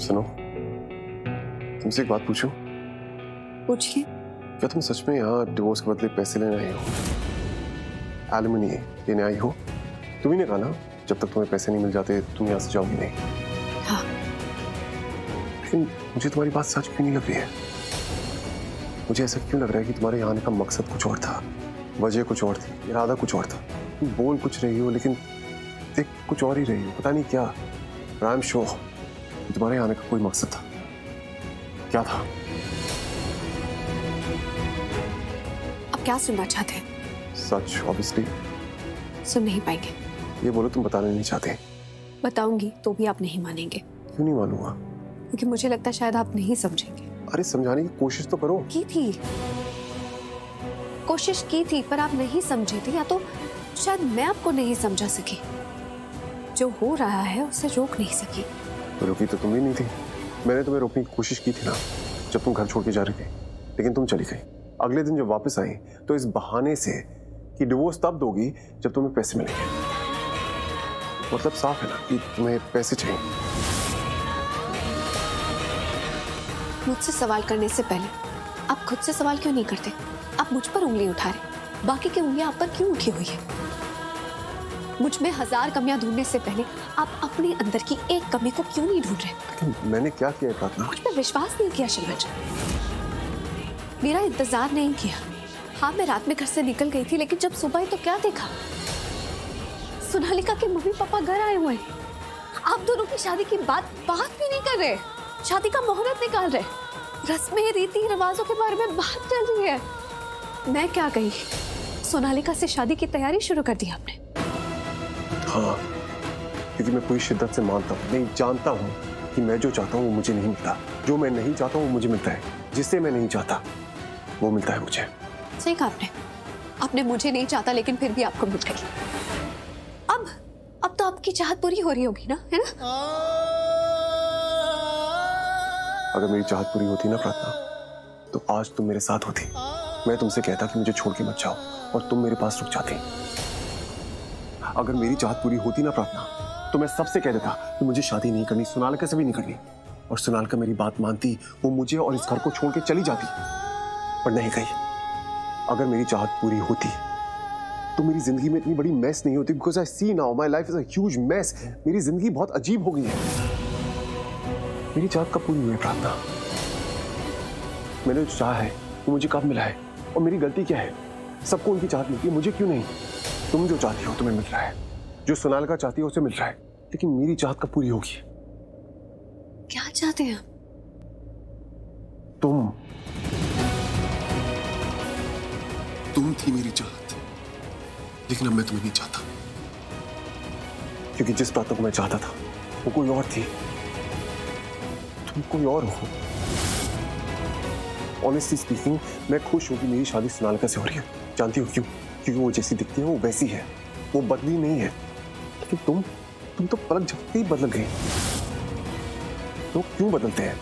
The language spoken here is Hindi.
सुनो, तुमसे एक बात पूछूं? पूछिए। क्या तुम सच में यहाँ डिवोर्स के बदले पैसे लेने आई हो? एलिमनी लेने आई हो? तुम्ही ने कहा ना जब तक तुम्हें पैसे नहीं मिल जाते तुम यहाँ से जाओगी नहीं। हाँ। लेकिन मुझे तुम्हारी बात सच क्यों नहीं लग रही है? मुझे ऐसा क्यों लग रहा है कि तुम्हारे यहाँ आने का मकसद कुछ और था, वजह कुछ और थी, इरादा कुछ और था। तुम बोल कुछ रही हो लेकिन देख कुछ और ही रही हो, पता नहीं क्या। आई एम श्योर तुम्हारे आने का कोई मकसद था। क्या था? अब क्या सुनना चाहते हैं? सच ऑब्वियसली। सुन नहीं पाएंगे। ये बोलो तुम बताना नहीं चाहते। बताऊंगी तो भी आप नहीं मानेंगे। क्यों नहीं मानूंगा? क्योंकि मुझे लगता है शायद आप नहीं समझेंगे। अरे समझाने की कोशिश तो करो। कोशिश की थी पर आप नहीं समझे थे, या तो शायद मैं आपको नहीं समझा सकी। जो हो रहा है उसे रोक नहीं सकी। रुकी तो तुम भी नहीं थी। मैंने तुम्हें रोकने की कोशिश की थी ना जब तुम घर छोड़ के जा रही थी, लेकिन तुम चली गई। अगले दिन जब वापस आई तो इस बहाने से कि डिवोर्स तब दोगी जब तुम्हें पैसे मिलेंगे। मतलब साफ है ना कि तुम्हें पैसे चाहिए। मुझसे सवाल करने से पहले आप खुद से सवाल क्यों नहीं करते? आप मुझ पर उंगली उठा रहे, बाकी की उंगलियां आप पर क्यों उठी हुई है? मुझ में 1000 कमियां ढूंढने से पहले आप अपने अंदर की एक कमी को क्यों नहीं ढूंढ रहे? लेकिन मैंने क्या किया प्रार्थना? मुझ पर विश्वास नहीं किया शिवराज, मेरा इंतजार नहीं किया। हाँ, मैं रात में घर से निकल गई थी, लेकिन जब सुबह तो क्या देखा? सोनालिका के मम्मी पापा घर आए हुए हैं। आप दोनों की शादी की बात भी नहीं कर रहे, शादी का मुहूर्त निकाल रहे, रस्में रीति रिवाजों के बारे में बात चल रही है। मैं क्या कही? सोनालिका से शादी की तैयारी शुरू कर दी आपने। हाँ, क्योंकि मैं पूरी शिद्दत से मानता हूँ, नहीं जानता हूँ कि मैं जो चाहता हूँ वो मुझे नहीं मिलता, जो मैं नहीं चाहता हूँ वो मुझे मिलता है, जिससे मैं नहीं चाहता वो मिलता है मुझे। सही कहा आपने मुझे नहीं चाहता लेकिन फिर भी आपको मिल गई। अब तो आपकी चाहत पूरी हो रही होगी ना, है ना? अगर मेरी चाहत पूरी होती ना प्रार्थना तो आज तुम मेरे साथ होती। मैं तुमसे कहता कि मुझे छोड़ के मत जाओ और तुम मेरे पास रुक जाती। अगर मेरी चाहत पूरी होती ना प्रार्थना तो मैं सबसे कह देता कि मुझे शादी नहीं करनी, सोनालिका से भी नहीं करनी, और सोनालिका मेरी बात मानती, वो मुझे और इस घर को छोड़ के चली जाती। पर नहीं गई। अगर मेरी चाहत पूरी होती तो मेरी जिंदगी में इतनी बड़ी मैस नहीं होती। Because I see now my life is a huge mess. मेरी जिंदगी बहुत अजीब हो गई है। मेरी चाहत कब पूरी हुई है प्रार्थना? मैंने जो चाहा है वो मुझे कब मिला है? और मेरी गलती क्या है? सबको उनकी चाहत मिलती है, मुझे क्यों नहीं? तुम जो चाहती हो तुम्हें मिल रहा है, जो सोनालिका चाहती है उसे मिल रहा है, लेकिन मेरी चाहत कब पूरी होगी? क्या चाहते हैं? तुम थी मेरी चाहत, लेकिन अब मैं तुम्हें नहीं चाहता, क्योंकि जिस प्रार्थना को मैं चाहता था वो कोई और थी। तुम कोई और हो। ऑनेस्टली स्पीकिंग, मैं खुश हूं कि मेरी शादी सोनालिका से हो रही है। जानती हो क्यों? क्योंकि वो जैसी दिखती है वो वैसी है, वो बदली नहीं है। लेकिन तुम तो पलक झपकते ही बदल गई। लोग क्यों बदलते हैं?